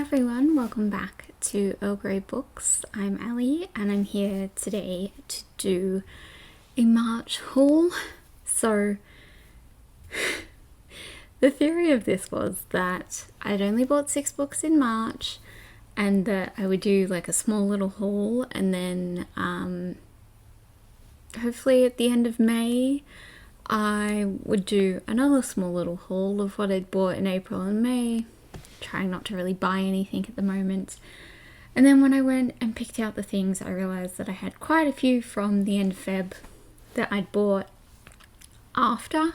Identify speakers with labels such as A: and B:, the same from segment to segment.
A: everyone, welcome back to Earl Grey Books. I'm Ali and I'm here today to do a March haul. So the theory of this was that I'd only bought 6 books in March and that I would do like a small little haul, and then hopefully at the end of May I would do another small little haul of what I'd bought in April and May, trying not to really buy anything at the moment. And then when I went and picked out the things, I realised that I had quite a few from the end of Feb that I'd bought after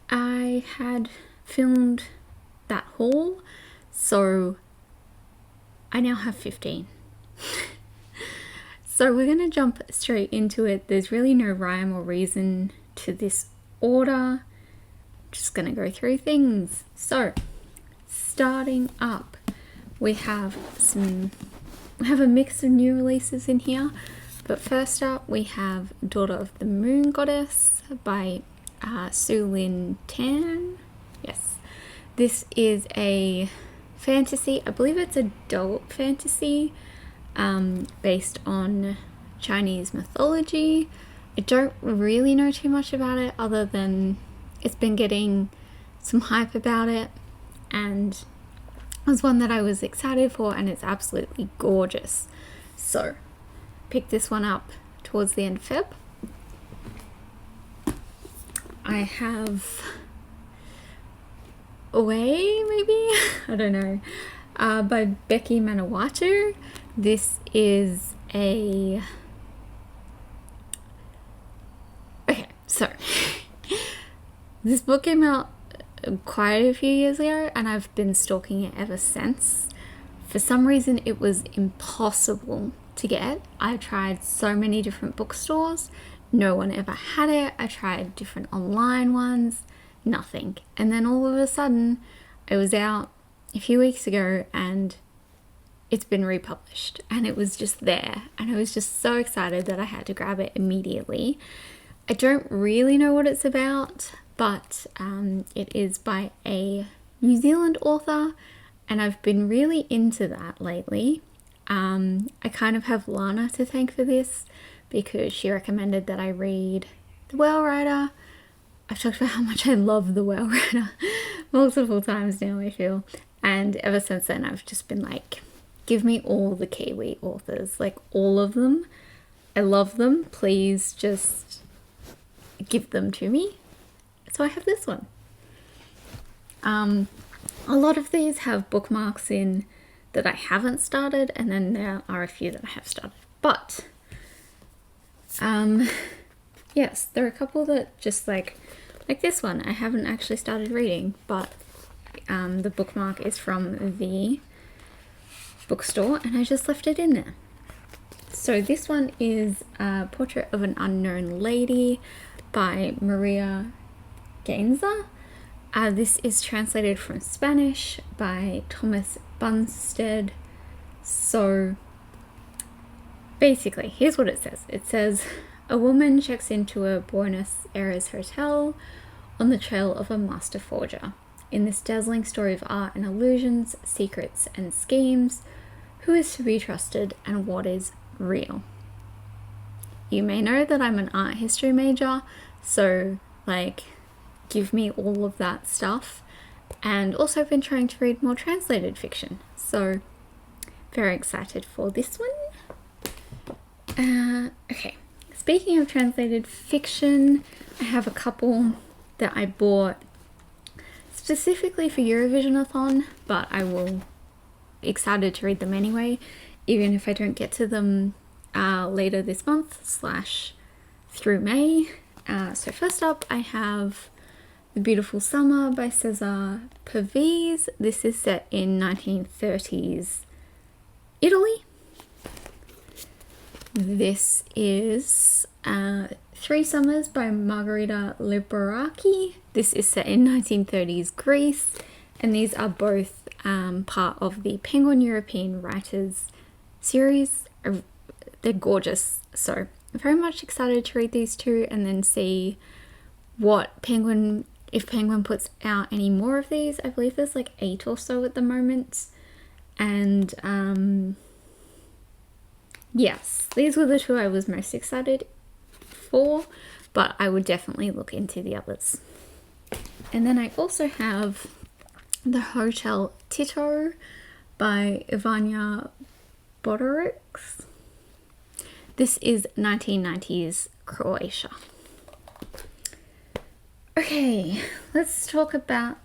A: I had filmed that haul. So I now have 15. So we're going to jump straight into it. There's really no rhyme or reason to this order. I'm just going to go through things. So starting up, we have a mix of new releases in here, but first up we have Daughter of the Moon Goddess by Su Lin Tan. Yes, this is a fantasy, I believe it's adult fantasy, based on Chinese mythology. I don't really know too much about it other than it's been getting some hype about it, and it was one that I was excited for, and it's absolutely gorgeous. So picked this one up towards the end of Feb. I have Away, maybe? I don't know. By Becky Manawatu. This is a... Okay, so this book came out quite a few years ago and I've been stalking it ever since. For some reason it was impossible to get. I tried so many different bookstores, no one ever had it. I tried different online ones, nothing. And then all of a sudden it was out a few weeks ago and it's been republished and it was just there, and I was just so excited that I had to grab it immediately. I don't really know what it's about, but it is by a New Zealand author and I've been really into that lately. I kind of have Lana to thank for this because she recommended that I read The Whale Rider. I've talked about how much I love The Whale Rider multiple times now, I feel, and ever since then I've just been like, give me all the Kiwi authors, like all of them. I love them, please just give them to me. So I have this one. A lot of these have bookmarks in that I haven't started, and then there are a few that I have started. But yes, there are a couple that just like this one I haven't actually started reading, but the bookmark is from the bookstore and I just left it in there. So this one is Portrait of an Unknown Lady by Maria Gainza. This is translated from Spanish by Thomas Bunstead. So basically, here's what it says. It says, a woman checks into a Buenos Aires hotel on the trail of a master forger. In this dazzling story of art and illusions, secrets and schemes, who is to be trusted and what is real? You may know that I'm an art history major, so like give me all of that stuff. And also been trying to read more translated fiction, so very excited for this one. Okay, speaking of translated fiction, I have a couple that I bought specifically for Eurovision-a-thon, but I will excited to read them anyway, even if I don't get to them later this month / through May. So first up I have The Beautiful Summer by Cesar Pavese. This is set in 1930s Italy. This is Three Summers by Margherita Liberacchi. This is set in 1930s Greece, and these are both part of the Penguin European Writers series. They're gorgeous, so I'm very much excited to read these two and then see what if Penguin puts out any more of these. I believe there's like 8 or so at the moment. And yes, these were the two I was most excited for, but I would definitely look into the others. And then I also have The Hotel Tito by Ivana Bodoric. This is 1990s Croatia. Okay, let's talk about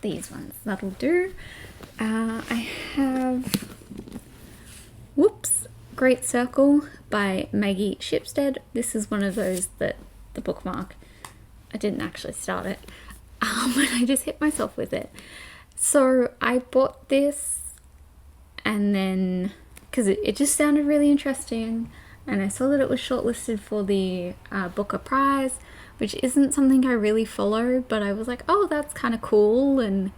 A: these ones. That'll do. I have Great Circle by Maggie Shipstead. This is one of those that the bookmark, I didn't actually start it, but I just hit myself with it. So I bought this, and then because it just sounded really interesting, and I saw that it was shortlisted for the Booker Prize, which isn't something I really follow, but I was like, oh, that's kind of cool. And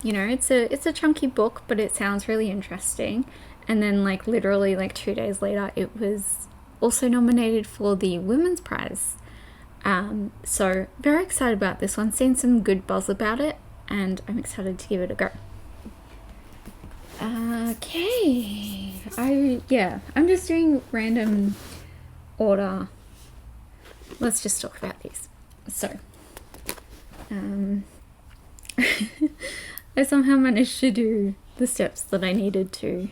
A: you know, it's a chunky book, but it sounds really interesting. And then like literally like 2 days later, it was also nominated for the Women's Prize. So very excited about this one. Seen some good buzz about it, and I'm excited to give it a go. Okay, I'm just doing random order. Let's just talk about these. So, I somehow managed to do the steps that I needed to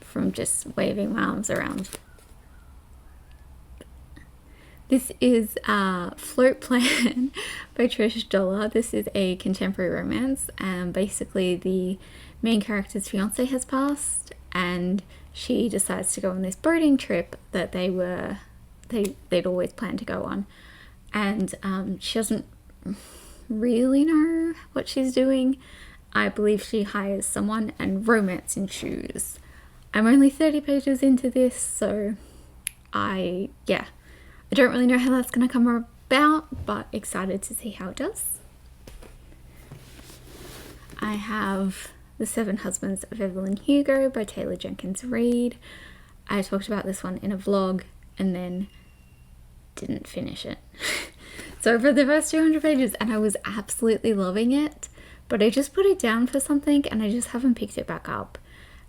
A: from just waving my arms around. This is Float Plan by Trish Dollar. This is a contemporary romance, and basically the main character's fiance has passed, and she decides to go on this boating trip that they'd always planned to go on, and she doesn't really know what she's doing. I believe she hires someone, and romance ensues. I'm only 30 pages into this, so I don't really know how that's going to come about, but excited to see how it does. I have The Seven Husbands of Evelyn Hugo by Taylor Jenkins Reid. I talked about this one in a vlog and then didn't finish it. So I read the first 200 pages and I was absolutely loving it, but I just put it down for something and I just haven't picked it back up.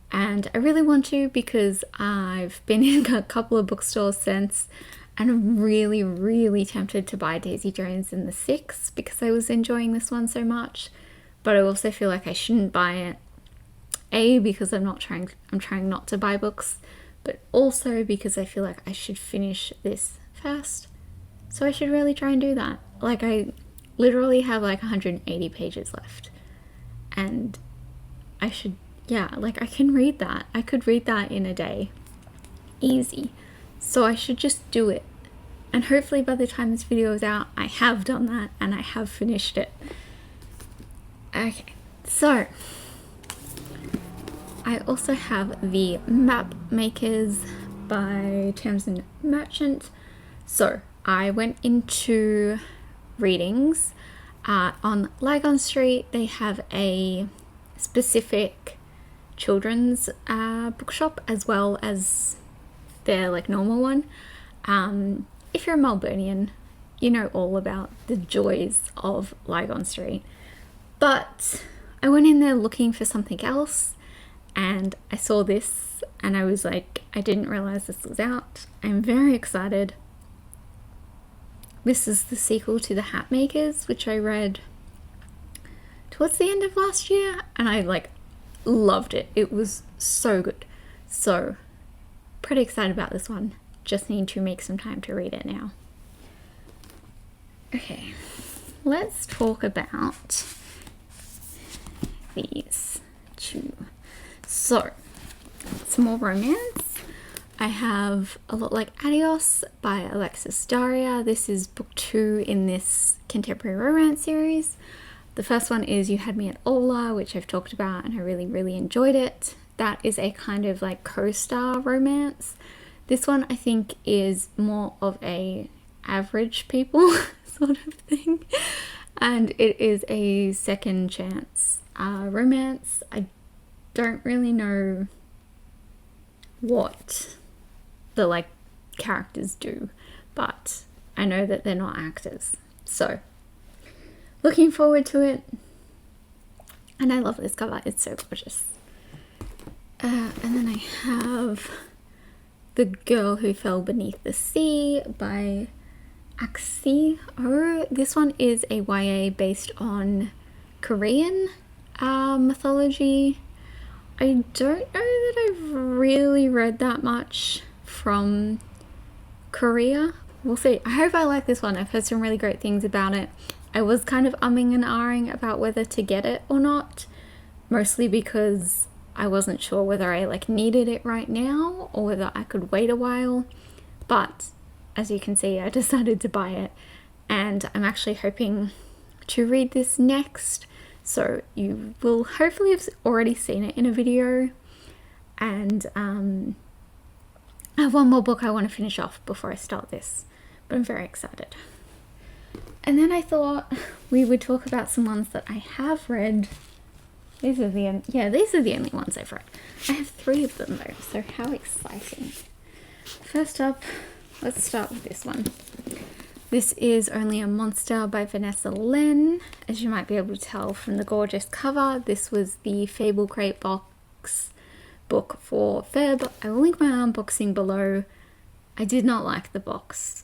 A: And I really want to, because I've been in a couple of bookstores since, and I'm really, really tempted to buy Daisy Jones and the Six because I was enjoying this one so much. But I also feel like I shouldn't buy it. A, because I'm trying not to buy books, but also because I feel like I should finish this first. So I should really try and do that. Like, I literally have like 180 pages left. And I should, I can read that. I could read that in a day. Easy. So I should just do it. And hopefully by the time this video is out, I have done that and I have finished it. Okay, so I also have the Map Makers by Tamsin Merchant. So I went into readings on Lygon Street. They have a specific children's bookshop as well as their like normal one. If you're a Melburnian, you know all about the joys of Lygon Street. But I went in there looking for something else and I saw this and I was like, I didn't realize this was out. I'm very excited. This is the sequel to The Hat Makers, which I read towards the end of last year, and I like loved it. It was so good. So pretty excited about this one. Just need to make some time to read it now. Okay, let's talk about these two. So, some more romance. I have A Lot Like Adios by Alexis Daria. This is book 2 in this contemporary romance series. The first one is You Had Me at Ola, which I've talked about and I really, really enjoyed it. That is a kind of like co-star romance. This one I think is more of a average people sort of thing. And it is a second chance romance. I don't really know what the like characters do, but I know that they're not actors. So looking forward to it. And I love this cover, it's so gorgeous. And then I have The Girl Who Fell Beneath the Sea by Axie. This one is a YA based on Korean mythology. I don't know that I've really read that much from Korea. We'll see. I hope I like this one. I've heard some really great things about it. I was kind of umming and ahhing about whether to get it or not, mostly because I wasn't sure whether I needed it right now or whether I could wait a while. But as you can see, I decided to buy it, and I'm actually hoping to read this next. So you will hopefully have already seen it in a video. And I have one more book I want to finish off before I start this, but I'm very excited. And then I thought we would talk about some ones that I have read. These are the only ones I've read. I have 3 of them though, so how exciting. First up, let's start with this one. This is Only a Monster by Vanessa Len. As you might be able to tell from the gorgeous cover, this was the Fable Crate box book for Feb. I will link my unboxing below. I did not like the box.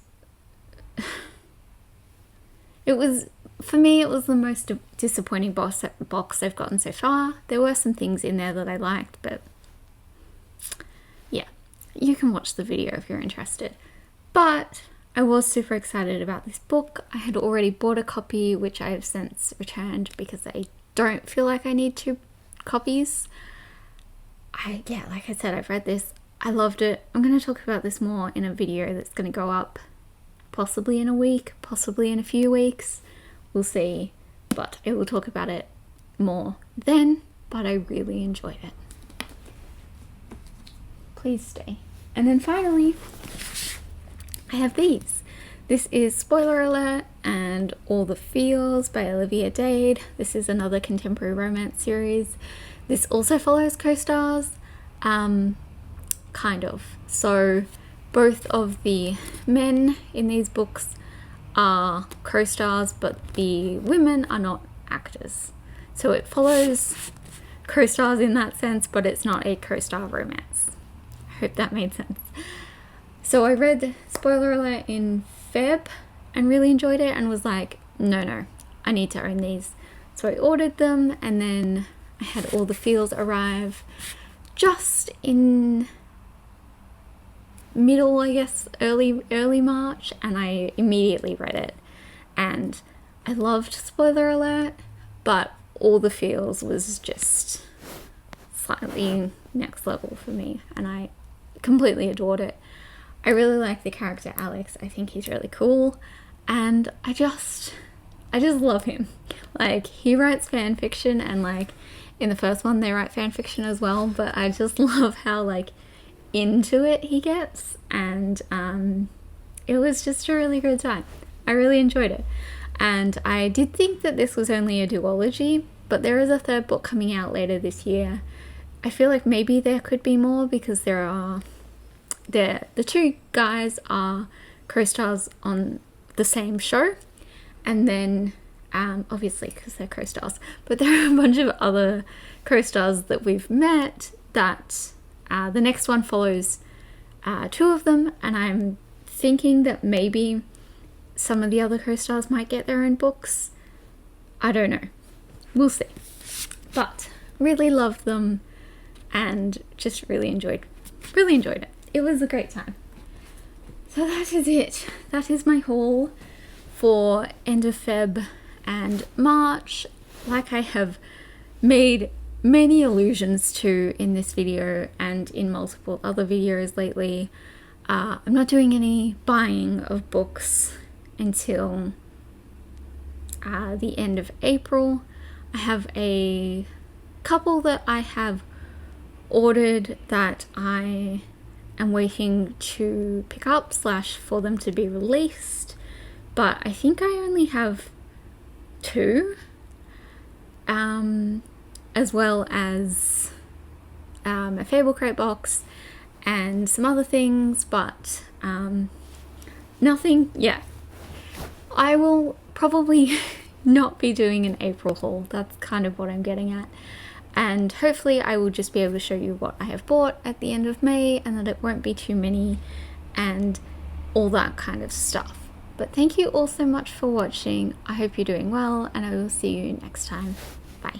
A: For me, it was the most disappointing box I've gotten so far. There were some things in there that I liked, but yeah, you can watch the video if you're interested. But I was super excited about this book. I had already bought a copy, which I have since returned because I don't feel like I need 2 copies. Like I said, I've read this. I loved it. I'm going to talk about this more in a video that's going to go up possibly in a week, possibly in a few weeks. We'll see. But I will talk about it more then. But I really enjoyed it. Please stay. And then finally, I have these. This is, spoiler alert, and All the Feels by Olivia Dade. This is another contemporary romance series. This also follows co-stars, kind of. So both of the men in these books are co-stars, but the women are not actors. So it follows co-stars in that sense, but it's not a co-star romance. I hope that made sense. So I read, spoiler alert, in Feb and really enjoyed it and was like, no, I need to own these. So I ordered them, and then I had All the Feels arrive just in middle, I guess, early March, and I immediately read it. And I loved, spoiler alert, but All the Feels was just slightly next level for me, and I completely adored it. I really like the character Alex. I think he's really cool, and I just love him. Like, he writes fan fiction, and in the first one they write fan fiction as well, but I just love how into it he gets, and it was just a really good time. I really enjoyed it, and I did think that this was only a duology, but there is a 3rd book coming out later this year. I feel like maybe there could be more because the 2 guys are co-stars on the same show, and then obviously because they're co-stars, but there are a bunch of other co-stars that we've met that the next one follows 2 of them, and I'm thinking that maybe some of the other co-stars might get their own books. I don't know. We'll see. But really loved them and just really enjoyed it. It was a great time. So that is it. That is my haul for end of Feb and March. Like I have made many allusions to in this video and in multiple other videos lately, I'm not doing any buying of books until the end of April. I have a couple that I have ordered that I am waiting to pick up / for them to be released, but I think I only have 2, as well as a Fable Crate box and some other things, but nothing yet. I will probably not be doing an April haul. That's kind of what I'm getting at. And hopefully I will just be able to show you what I have bought at the end of May, and that it won't be too many and all that kind of stuff. But thank you all so much for watching. I hope you're doing well, and I will see you next time. Bye.